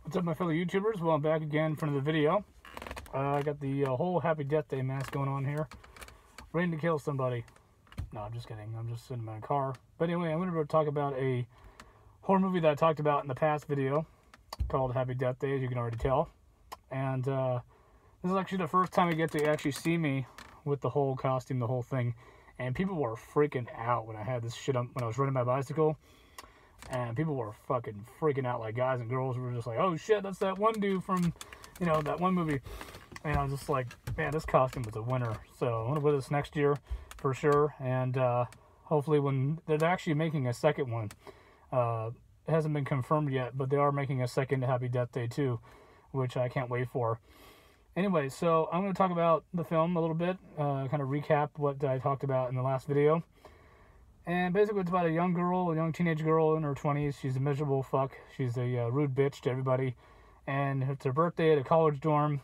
What's up, my fellow YouTubers? Well, I'm back again for another video. I got the whole Happy Death Day mask going on here. Ready to kill somebody. No, I'm just kidding. I'm just sitting in my car. But anyway, I'm going to talk about a horror movie that I talked about in the past video called Happy Death Day, as you can already tell. And this is actually the first time I get to actually see me with the whole costume, the whole thing. And people were freaking out when I had this shit on, when I was riding my bicycle. And people were fucking freaking out, like guys and girls were just like, oh shit, that's that one dude from, you know, that one movie. And I was just like, man, this costume was a winner. So I'm going to wear this next year for sure. And hopefully when they're actually making a second one, it hasn't been confirmed yet, but they are making a second Happy Death Day 2, which I can't wait for. Anyway, so I'm going to talk about the film a little bit, kind of recap what I talked about in the last video. And basically it's about a young girl, a young teenage girl in her 20s. She's a miserable fuck. She's a rude bitch to everybody. And it's her birthday at a college dorm.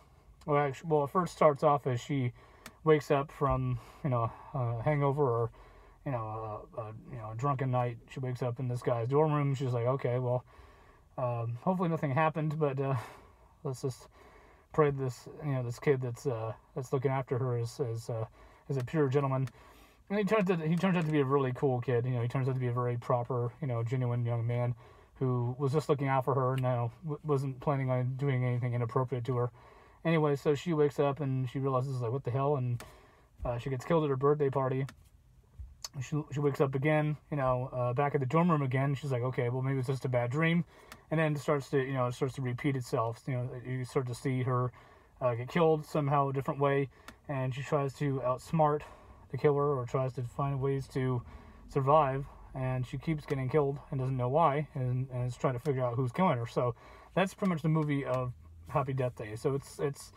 Well, it first starts off as she wakes up from, you know, a hangover or, you know, a drunken night. She wakes up in this guy's dorm room. She's like, okay, well, hopefully nothing happened, but let's just pray this, you know, this kid that's looking after her is a pure gentleman. And he turns out to be a really cool kid. You know, he turns out to be a very proper, you know, genuine young man who was just looking out for her. Now wasn't planning on doing anything inappropriate to her. Anyway, so she wakes up and she realizes, like, what the hell, and she gets killed at her birthday party. She wakes up again, you know, back at the dorm room again. She's like, okay, well, maybe it's just a bad dream, and then it starts to repeat itself. You know, you start to see her get killed somehow a different way, and she tries to outsmart the killer or tries to find ways to survive, and she keeps getting killed and doesn't know why, and is trying to figure out who's killing her. So that's pretty much the movie of Happy Death Day. So it's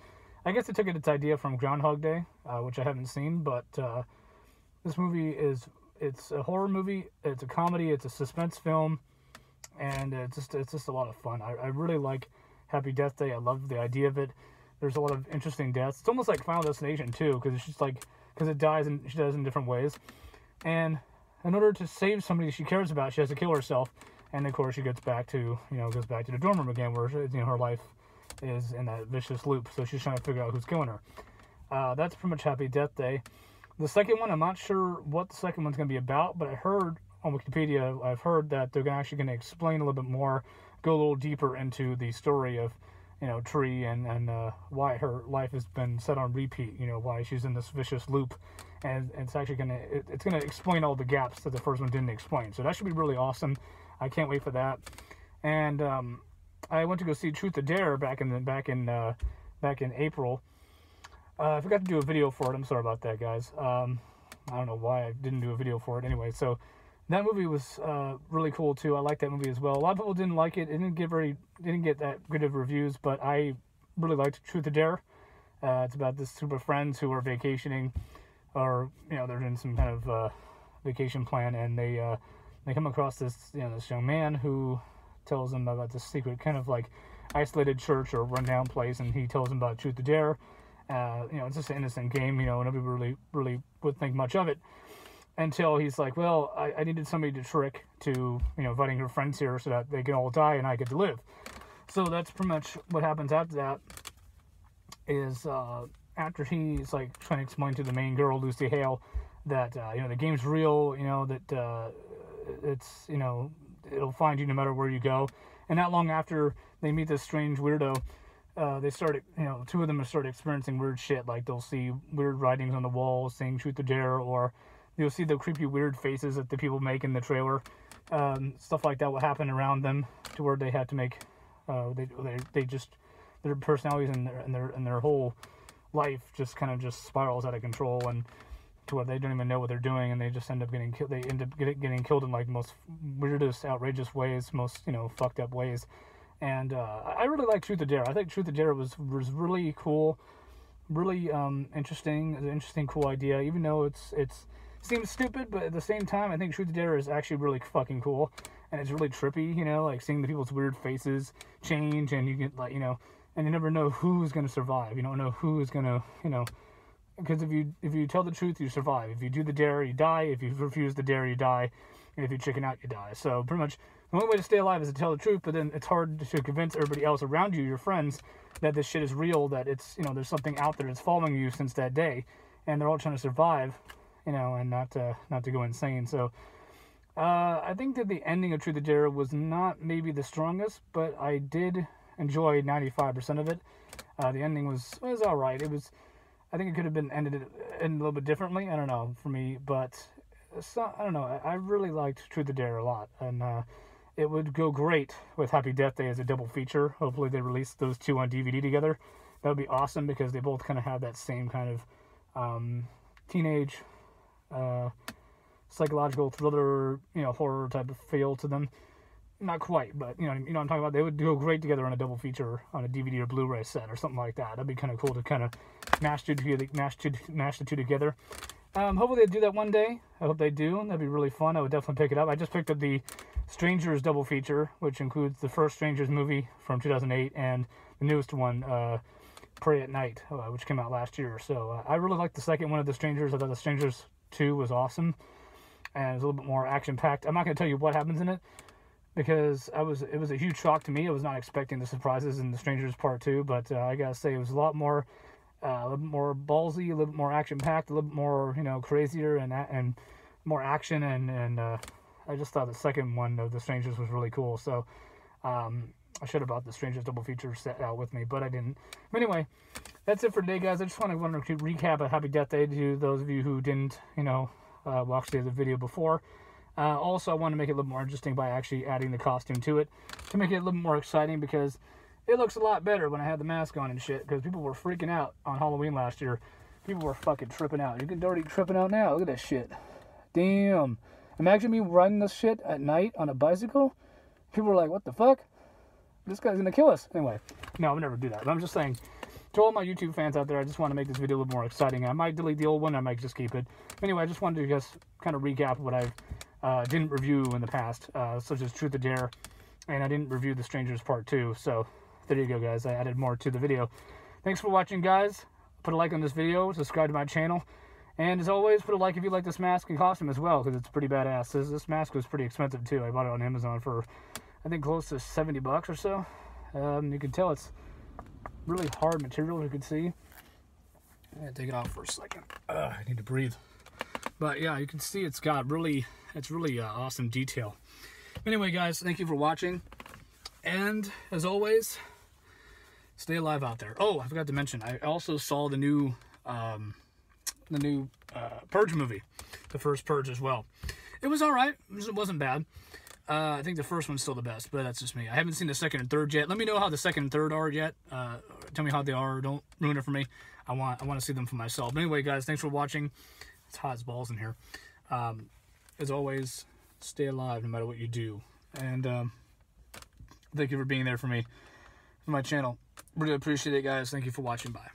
I guess it took its idea from Groundhog Day, which I haven't seen, but this movie it's a horror movie, it's a comedy, it's a suspense film, and it's just a lot of fun. I really like Happy Death Day. I love the idea of it. There's a lot of interesting deaths. It's almost like Final Destination too, because it's just like, because it dies and she dies in different ways, and in order to save somebody she cares about, she has to kill herself, and of course she gets back to, you know, goes back to the dorm room again, where, you know, her life is in that vicious loop. So she's trying to figure out who's killing her. That's pretty much Happy Death Day. The second one, I'm not sure what the second one's going to be about, but I heard on Wikipedia, I've heard that they're actually going to explain a little bit more, go a little deeper into the story of, you know, Tree and why her life has been set on repeat, you know, why she's in this vicious loop, and it's actually it's gonna explain all the gaps that the first one didn't explain. So that should be really awesome. I can't wait for that. And I went to go see Truth or Dare back in April. I forgot to do a video for it. I'm sorry about that, guys. I don't know why I didn't do a video for it. Anyway, so that movie was really cool too. I liked that movie as well. A lot of people didn't like it. It didn't get that good of reviews, but I really liked Truth or Dare. It's about this group of friends who are vacationing, or, you know, they're in some kind of vacation plan, and they come across this, you know, this young man who tells them about this secret kind of like isolated church or rundown place, and he tells them about Truth or Dare. You know, it's just an innocent game. You know, nobody really would think much of it, until he's like, well, I needed somebody to trick to, you know, inviting her friends here so that they can all die and I get to live. So that's pretty much what happens after that, is after he's like trying to explain to the main girl, Lucy Hale, that, you know, the game's real, you know, that it's, you know, it'll find you no matter where you go. And not long after they meet this strange weirdo, they started, you know, two of them started experiencing weird shit. Like, they'll see weird writings on the wall saying Truth or Dare, or you'll see the creepy weird faces that the people make in the trailer. Stuff like that will happen around them, to where they had to make, they just, their personalities and their whole life just kind of just spirals out of control, and to where they don't even know what they're doing, and they just end up getting killed. They end up getting killed in like most weirdest, outrageous ways, most, you know, fucked up ways. And I really like Truth or Dare. I think Truth or Dare was really cool, really interesting. It's an interesting, cool idea, even though it seems stupid, but at the same time, I think Truth or Dare is actually really fucking cool, and it's really trippy, you know, like seeing the people's weird faces change, and you get, like, you know, and you never know who's going to survive. You don't know who's going to, you know, because if you tell the truth, you survive. If you do the dare, you die. If you refuse the dare, you die. And if you chicken out, you die. So pretty much The only way to stay alive is to tell the truth, but then it's hard to convince everybody else around you, your friends, that this shit is real, that it's, you know, there's something out there that's following you since that day, and they're all trying to survive, you know, and not to go insane. So I think that the ending of Truth or Dare was not maybe the strongest, but I did enjoy 95% of it. The ending was all right. It was, I think it could have been ended a little bit differently. I don't know, for me, but I don't know. I really liked Truth or Dare a lot, and it would go great with Happy Death Day as a double feature. Hopefully they release those two on DVD together. That would be awesome, because they both kind of have that same kind of teenage psychological thriller, you know, horror type of feel to them. Not quite, but you know what I'm talking about. They would go great together on a double feature on a DVD or Blu-ray set or something like that. That'd be kind of cool to kind of mash the two together. Hopefully they do that one day. I hope they do. That'd be really fun. I would definitely pick it up. I just picked up the Strangers double feature, which includes the first Strangers movie from 2008 and the newest one, Pray at Night, which came out last year. So I really liked the second one of the Strangers. I thought the Strangers 2 was awesome, and it was a little bit more action-packed. I'm not going to tell you what happens in it, because it was a huge shock to me. I was not expecting the surprises in the Strangers Part 2, but I gotta say it was a little bit more ballsy, a little bit more action-packed, a little bit more, you know, crazier and more action, and I just thought the second one of the Strangers was really cool. So I should have brought the Strangers double feature set out with me, but I didn't. But anyway, that's it for today, guys. I just wanted to recap a Happy Death Day to those of you who didn't, you know, watch the other video before. Also, I want to make it a little more interesting by actually adding the costume to it to make it a little more exciting, because it looks a lot better when I had the mask on and shit, because people were freaking out on Halloween last year. People were fucking tripping out. You can already tripping out now. Look at that shit. Damn. Imagine me riding this shit at night on a bicycle. People were like, what the fuck? This guy's going to kill us. Anyway, no, I would never do that. But I'm just saying, to all my YouTube fans out there, I just want to make this video a little more exciting. I might delete the old one. I might just keep it. Anyway, I just wanted to just kind of recap what I've didn't review in the past, such as Truth or Dare, and I didn't review the Strangers Part 2, so there you go, guys. I added more to the video. Thanks for watching, guys. Put a like on this video, subscribe to my channel, and as always, put a like if you like this mask and costume as well, because it's pretty badass. This mask was pretty expensive too. I bought it on Amazon for, I think, close to 70 bucks or so. You can tell it's really hard material, you can see. I'm gonna take it off for a second. I need to breathe. But yeah, you can see it's got really awesome detail. Anyway, guys, thank you for watching, and as always, stay alive out there. Oh, I forgot to mention, I also saw the new Purge movie, the First Purge as well. It was all right. It wasn't bad. I think the first one's still the best, but that's just me. I haven't seen the second and third yet. Let me know how the second and third are yet. Tell me how they are. Don't ruin it for me. I want to see them for myself. But anyway, guys, thanks for watching. It's hot as balls in here. As always, stay alive no matter what you do. And thank you for being there for me, for my channel. Really appreciate it, guys. Thank you for watching. Bye.